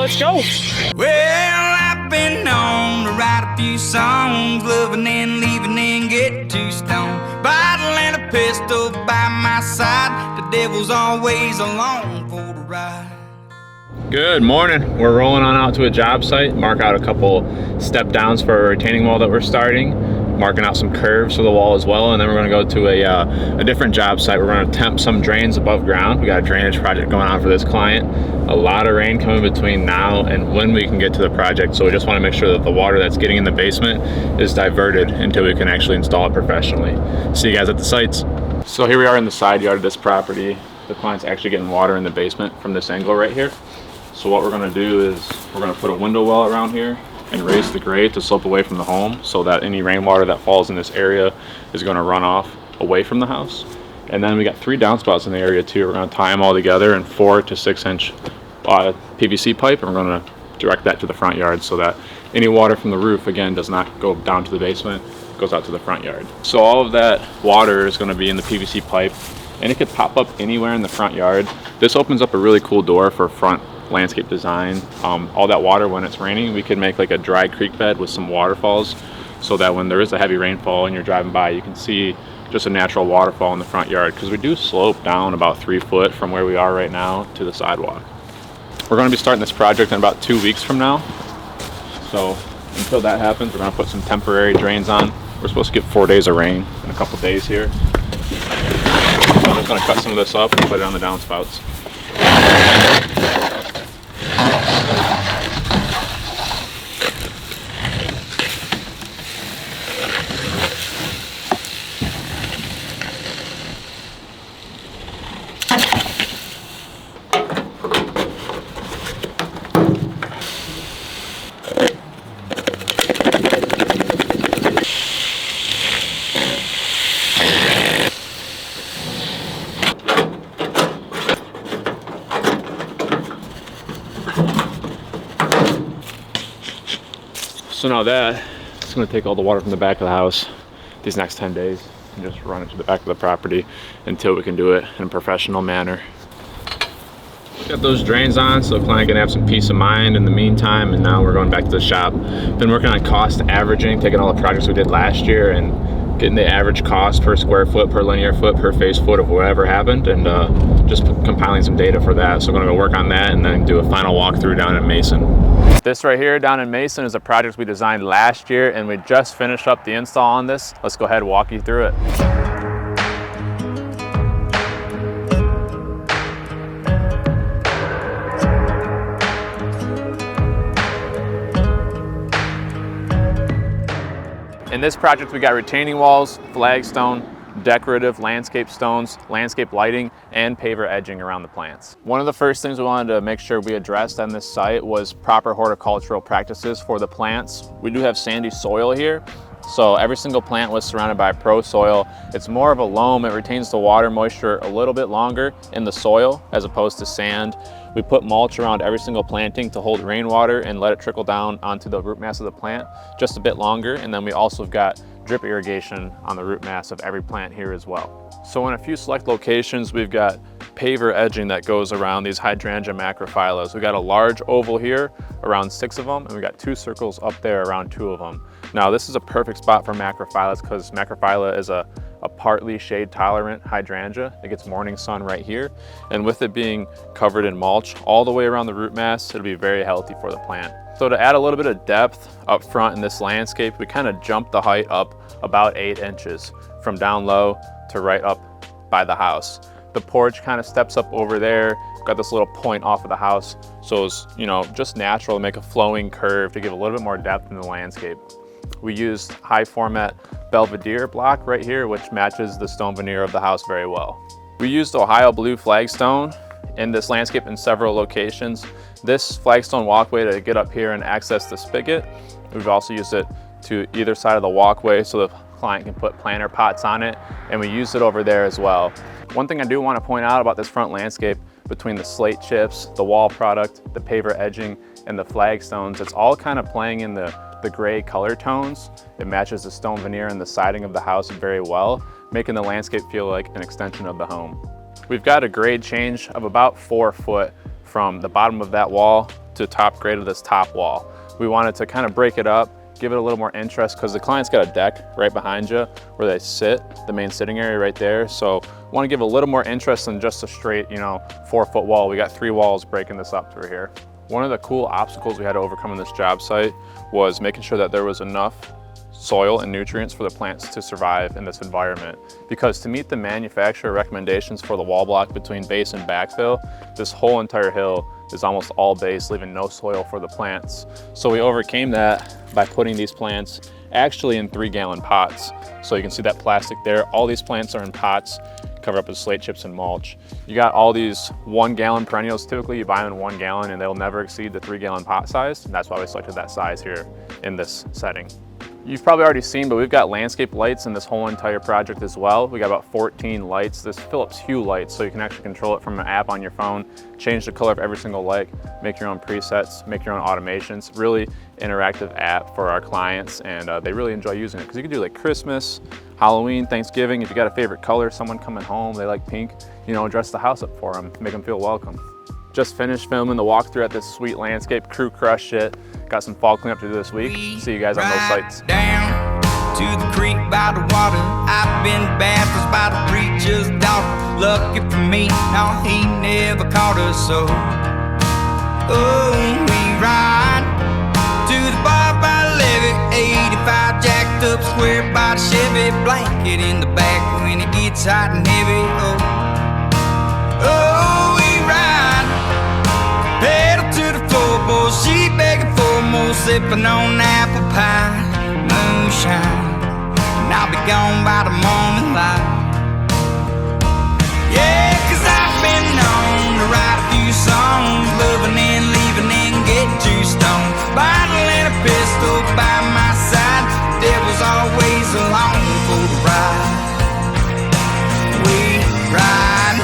let's go. Well, I've been known to write a few songs, loving and leaving and get too stoned. Bottle and a pistol by my side, the devil's always along for the ride. Good morning. We're rolling on out to a job site, mark out a couple step downs for a retaining wall that we're starting, marking out some curves for the wall as well, and then we're going to go to a different job site. We're going to temp some drains above ground. We got a drainage project going on for this client. A lot of rain coming between now and when we can get to the project, so we just want to make sure that the water that's getting in the basement is diverted until we can actually install it professionally. See you guys at the sites. So here we are in the side yard of this property. The client's actually getting water in the basement from this angle right here. So what we're going to do is we're going to put a window well around here and raise the grade to slope away from the home so that any rainwater that falls in this area is going to run off away from the house. And then we got 3 downspouts in the area too. We're going to tie them all together in 4 to 6 inch PVC pipe, and we're going to direct that to the front yard so that any water from the roof again does not go down to the basement, goes out to the front yard. So all of that water is going to be in the PVC pipe, and it could pop up anywhere in the front yard. This opens up a really cool door for front landscape design. All that water, when it's raining, we could make like a dry creek bed with some waterfalls so that when there is a heavy rainfall and you're driving by, you can see just a natural waterfall in the front yard, because we do slope down about 3 foot from where we are right now to the sidewalk. We're going to be starting this project in about 2 weeks from now. So until that happens, we're going to put some temporary drains on. We're supposed to get 4 days of rain in a couple days here. So I'm just going to cut some of this up and put it on the downspouts. So now that, it's going to take all the water from the back of the house these next 10 days and just run it to the back of the property until we can do it in a professional manner. Got those drains on so the client can have some peace of mind in the meantime, and now we're going back to the shop. Been working on cost averaging, taking all the projects we did last year and getting the average cost per square foot, per linear foot, per face foot of whatever happened, and just compiling some data for that. So we're going to go work on that and then do a final walkthrough down in Mason. This right here down in Mason is a project we designed last year, and we just finished up the install on this. Let's go ahead and walk you through it. In this project, we got retaining walls, flagstone, decorative landscape stones, landscape lighting, and paver edging around the plants. One of the first things we wanted to make sure we addressed on this site was proper horticultural practices for the plants. We do have sandy soil here, so every single plant was surrounded by pro soil. It's more of a loam. It retains the water moisture a little bit longer in the soil as opposed to sand. We put mulch around every single planting to hold rainwater and let it trickle down onto the root mass of the plant just a bit longer. And then we also got drip irrigation on the root mass of every plant here as well. So in a few select locations, we've got paver edging that goes around these hydrangea macrophylla. We got a large oval here, around 6 of them, and we got 2 circles up there around 2 of them. Now this is a perfect spot for macrophyllas because macrophylla is a partly shade tolerant hydrangea. It gets morning sun right here, and with it being covered in mulch all the way around the root mass, it'll be very healthy for the plant. So to add a little bit of depth up front in this landscape, we kind of jumped the height up about 8 inches from down low to right up by the house. The porch kind of steps up over there, got this little point off of the house, so it's, you know, just natural to make a flowing curve to give a little bit more depth in the landscape. We used high format Belvedere block right here, which matches the stone veneer of the house very well. We used Ohio blue flagstone in this landscape in several locations. This flagstone walkway to get up here and access the spigot. We've also used it to either side of the walkway so the client can put planter pots on it, and we used it over there as well. One thing I do want to point out about this front landscape, between the slate chips, the wall product, the paver edging, and the flagstones, it's all kind of playing in the gray color tones. It matches the stone veneer and the siding of the house very well, making the landscape feel like an extension of the home. We've got a grade change of about 4 foot from the bottom of that wall to top grade of this top wall. We wanted to kind of break it up, give it a little more interest, because the client's got a deck right behind you where they sit, the main sitting area right there. So want to give a little more interest than just a straight, 4-foot wall. We got 3 walls breaking this up through here. One of the cool obstacles we had to overcome on this job site was making sure that there was enough soil and nutrients for the plants to survive in this environment. Because to meet the manufacturer recommendations for the wall block between base and backfill, this whole entire hill is almost all base, leaving no soil for the plants. So we overcame that by putting these plants actually in 3-gallon pots. So you can see that plastic there. All these plants are in pots covered up with slate chips and mulch. You got all these 1-gallon perennials. Typically you buy them in 1 gallon and they'll never exceed the 3-gallon pot size. And that's why we selected that size here in this setting. You've probably already seen, but we've got landscape lights in this whole entire project as well. We got about 14 lights. This Philips Hue light, so you can actually control it from an app on your phone, change the color of every single light, make your own presets, make your own automations. Really interactive app for our clients, and they really enjoy using it because you can do like Christmas, Halloween, Thanksgiving. If you got a favorite color, someone coming home, they like pink, dress the house up for them, make them feel welcome. Just finished filming the walkthrough at this sweet landscape. Crew crushed it. Got some fall cleanup to do this week. See you guys on those sites. Down to the creek by the water. I've been baptized by the preacher's daughter. Lucky for me, no, he never caught us so. Oh, we ride to the bar by the levee. 85 jacked up square by the Chevy. Blanket in the back when it gets hot and heavy. Oh, we ride. Pedal to the floorboard, she begging for more, sipping on apple pie, moonshine, and I'll be gone by the morning light. Yeah, 'cause I've been known to write a few songs, loving and leaving and get too stoned. Bottle and a pistol by my side, the devil's always along for the ride. We ride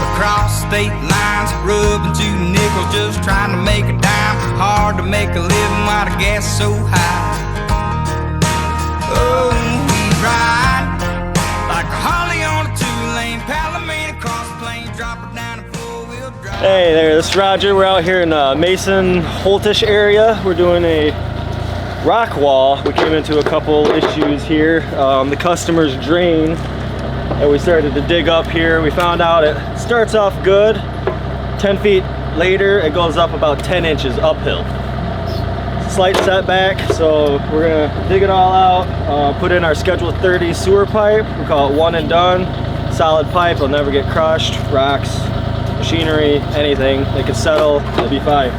across state lines, rubbing 2 nickels, just trying to make a dime. Hard to make a living while the gas is so high. Oh, we ride like a Holly on a 2-lane, Palomino across the plain, drop it down in 4-wheel drive. Hey there, this is Roger. We're out here in Mason Holtish area. We're doing a rock wall. We came into a couple issues here. The customer's drain that we started to dig up here, we found out it starts off good. 10 feet later, it goes up about 10 inches uphill. Slight setback, so we're gonna dig it all out, put in our Schedule 30 sewer pipe. We call it one and done. Solid pipe, it'll never get crushed. Rocks, machinery, anything, they can settle, it'll be fine.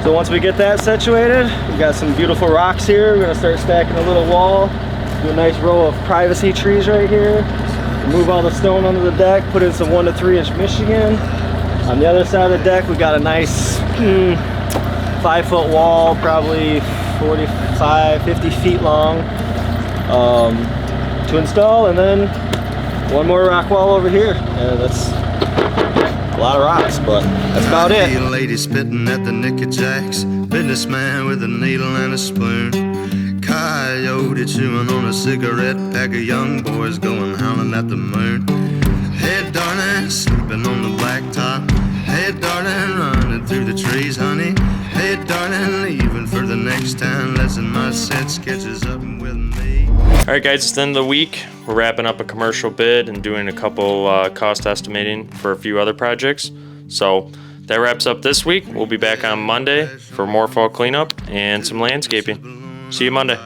So once we get that situated, we've got some beautiful rocks here. We're gonna start stacking a little wall. Do a nice row of privacy trees right here. Move all the stone under the deck, put in some 1 to 3 inch Michigan. On the other side of the deck, we got a nice 5-foot wall, probably 45, 50 feet long to install, and then 1 more rock wall over here. And that's a lot of rocks, but that's about it. A lady spitting at the Nicky Jacks, businessman with a needle and a spoon. Coyote chewing on a cigarette, pack of young boys going howling at the moon. Hey darling, sleeping on the blacktop. Hey darling, running through the trees, honey. Hey darling, leaving for the next town. Lesson my set sketches up with me. All right guys, it's the end of the week. We're wrapping up a commercial bid and doing a couple cost estimating for a few other projects. So that wraps up this week. We'll be back on Monday for more fall cleanup and some landscaping. See you Monday.